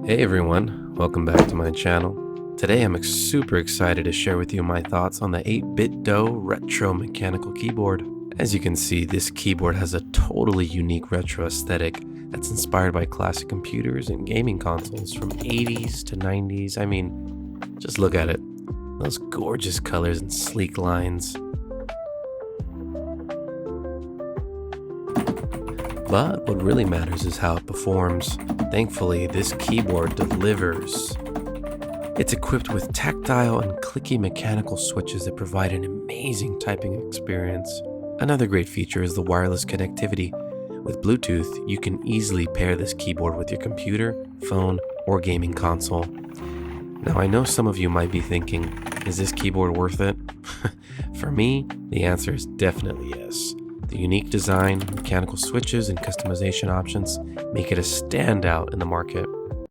Hey everyone, welcome back to my channel. Today I'm super excited to share with you my thoughts on the 8BitDo Retro Mechanical Keyboard. As you can see, this keyboard has a totally unique retro aesthetic that's inspired by classic computers and gaming consoles from 80s to 90s. I mean, just look at it. Those gorgeous colors and sleek lines. But what really matters is how it performs. Thankfully, this keyboard delivers. It's equipped with tactile and clicky mechanical switches that provide an amazing typing experience. Another great feature is the wireless connectivity. With Bluetooth, you can easily pair this keyboard with your computer, phone, or gaming console. Now, I know some of you might be thinking, is this keyboard worth it? For me, the answer is definitely yes. The unique design, mechanical switches, and customization options make it a standout in the market.